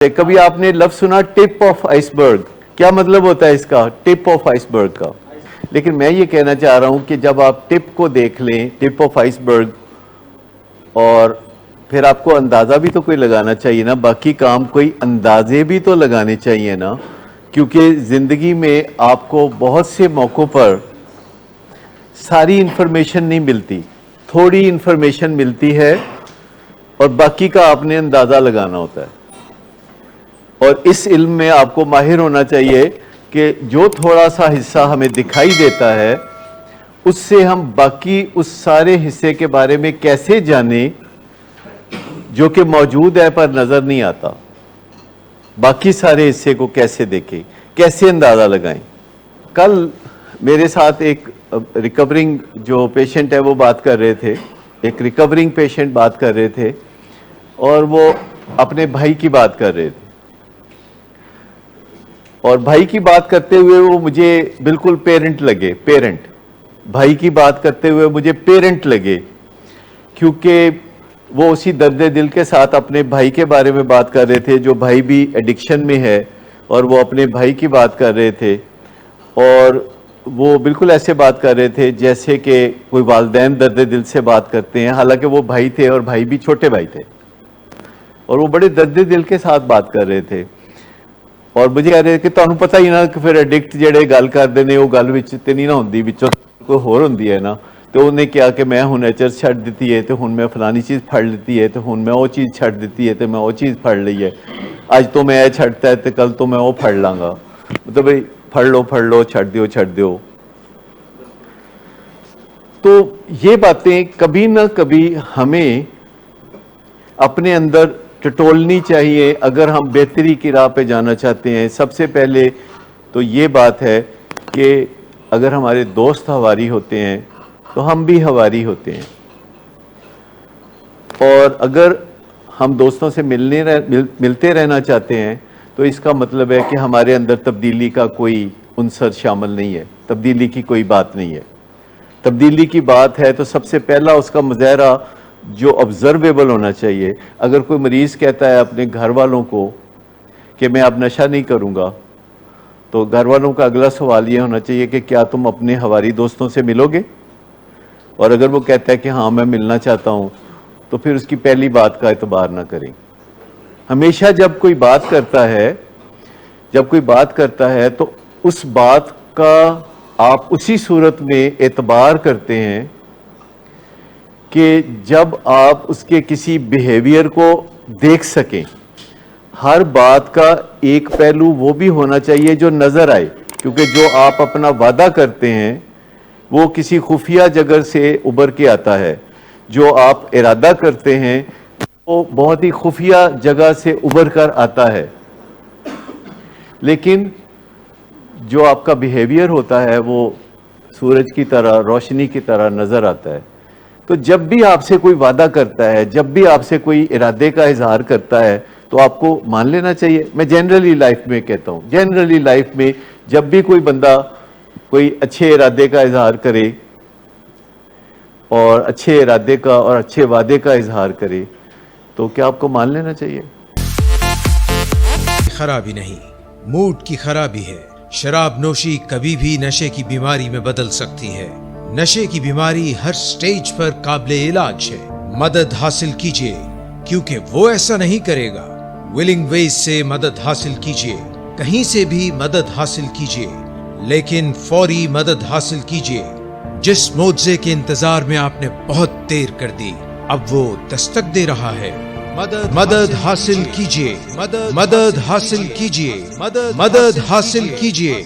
کبھی آپ نے لفظ سنا ٹپ آف آئس برگ؟ کیا مطلب ہوتا ہے اس کا، ٹپ آف آئس برگ کا؟ لیکن میں یہ کہنا چاہ رہا ہوں کہ جب آپ ٹپ کو دیکھ لیں، ٹپ آف آئس برگ، اور پھر آپ کو اندازہ بھی تو کوئی لگانا چاہیے نا، باقی کام کوئی اندازے بھی تو لگانے چاہیے نا، کیونکہ زندگی میں آپ کو بہت سے موقعوں پر ساری انفارمیشن نہیں ملتی، تھوڑی انفارمیشن ملتی ہے اور باقی کا آپ نے اندازہ لگانا ہوتا ہے۔ اور اس علم میں آپ کو ماہر ہونا چاہیے کہ جو تھوڑا سا حصہ ہمیں دکھائی دیتا ہے اس سے ہم باقی اس سارے حصے کے بارے میں کیسے جانیں جو کہ موجود ہے پر نظر نہیں آتا، باقی سارے حصے کو کیسے دیکھیں، کیسے اندازہ لگائیں۔ کل میرے ساتھ ایک ریکورنگ جو پیشنٹ ہے وہ بات کر رہے تھے، ایک ریکورنگ پیشنٹ بات کر رہے تھے، اور وہ اپنے بھائی کی بات کر رہے تھے، اور بھائی کی بات کرتے ہوئے وہ مجھے بالکل پیرنٹ لگے، پیرنٹ، بھائی کی بات کرتے ہوئے مجھے پیرنٹ لگے، کیونکہ وہ اسی درد دل کے ساتھ اپنے بھائی کے بارے میں بات کر رہے تھے، جو بھائی بھی ایڈکشن میں ہے، اور وہ اپنے بھائی کی بات کر رہے تھے، اور وہ بالکل ایسے بات کر رہے تھے جیسے کہ کوئی والدین درد دل سے بات کرتے ہیں، حالانکہ وہ بھائی تھے اور بھائی بھی چھوٹے بھائی تھے، اور وہ بڑے درد دل کے ساتھ بات کر رہے تھے، اور مجھے کہہ رہے کہ تانوں پتہ ہی نا کہ پھر ایڈکٹ جڑے گل کرتے ہیں وہ گل وچ تے نہیں نہ ہوندی، وچوں کوئی ہور ہوندی ہے نا، تو انہیں کیا کہ میں ہن ایچر چھڈ دیتی ہے، تو ہن میں فلانی چیز پھڑ لیتی ہے، تو ہن میں وہ چیز چھڈ دیتی ہے، تو میں وہ چیز پھڑ لی ہے، اج تو میں یہ چھڈتا ہے تو کل تو میں وہ پھڑ لاں گا، مطلب بھئی پھڑ لو چھڈ دیو۔ تو یہ باتیں کبھی نہ کبھی ہمیں اپنے اندر ٹٹولنی چاہیے اگر ہم بہتری کی راہ پہ جانا چاہتے ہیں۔ سب سے پہلے تو یہ بات ہے کہ اگر ہمارے دوست ہواری ہوتے ہیں تو ہم بھی ہواری ہوتے ہیں، اور اگر ہم دوستوں سے ملتے رہنا چاہتے ہیں تو اس کا مطلب ہے کہ ہمارے اندر تبدیلی کا کوئی عنصر شامل نہیں ہے، تبدیلی کی کوئی بات نہیں ہے۔ تبدیلی کی بات ہے تو سب سے پہلا اس کا مظاہرہ جو آبزرویبل ہونا چاہیے۔ اگر کوئی مریض کہتا ہے اپنے گھر والوں کو کہ میں اب نشہ نہیں کروں گا، تو گھر والوں کا اگلا سوال یہ ہونا چاہیے کہ کیا تم اپنے ہواری دوستوں سے ملو گے؟ اور اگر وہ کہتا ہے کہ ہاں میں ملنا چاہتا ہوں، تو پھر اس کی پہلی بات کا اعتبار نہ کریں۔ ہمیشہ جب کوئی بات کرتا ہے تو اس بات کا آپ اسی صورت میں اعتبار کرتے ہیں کہ جب آپ اس کے کسی بیہیویئر کو دیکھ سکیں۔ ہر بات کا ایک پہلو وہ بھی ہونا چاہیے جو نظر آئے، کیونکہ جو آپ اپنا وعدہ کرتے ہیں وہ کسی خفیہ جگہ سے ابھر کے آتا ہے، جو آپ ارادہ کرتے ہیں وہ بہت ہی خفیہ جگہ سے ابھر کر آتا ہے، لیکن جو آپ کا بیہیویئر ہوتا ہے وہ سورج کی طرح، روشنی کی طرح نظر آتا ہے۔ تو جب بھی آپ سے کوئی وعدہ کرتا ہے، جب بھی آپ سے کوئی ارادے کا اظہار کرتا ہے تو آپ کو مان لینا چاہیے۔ میں جنرلی لائف میں کہتا ہوں، جنرلی لائف میں جب بھی کوئی بندہ کوئی اچھے ارادے کا اظہار کرے اور اچھے ارادے کا اور اچھے وعدے کا اظہار کرے تو کیا آپ کو مان لینا چاہیے؟ خرابی نہیں، موڈ کی خرابی ہے۔ شراب نوشی کبھی بھی نشے کی بیماری میں بدل سکتی ہے۔ نشے کی بیماری ہر سٹیج پر قابل علاج ہے۔ مدد حاصل کیجئے، کیونکہ وہ ایسا نہیں کرے گا۔ ولنگ ویز سے مدد حاصل کیجئے، کہیں سے بھی مدد حاصل کیجئے، لیکن فوری مدد حاصل کیجئے۔ جس معجزے کے انتظار میں آپ نے بہت دیر کر دی، اب وہ دستک دے رہا ہے۔ مدد حاصل کیجئے، مدد حاصل کیجئے، مدد حاصل کیجئے۔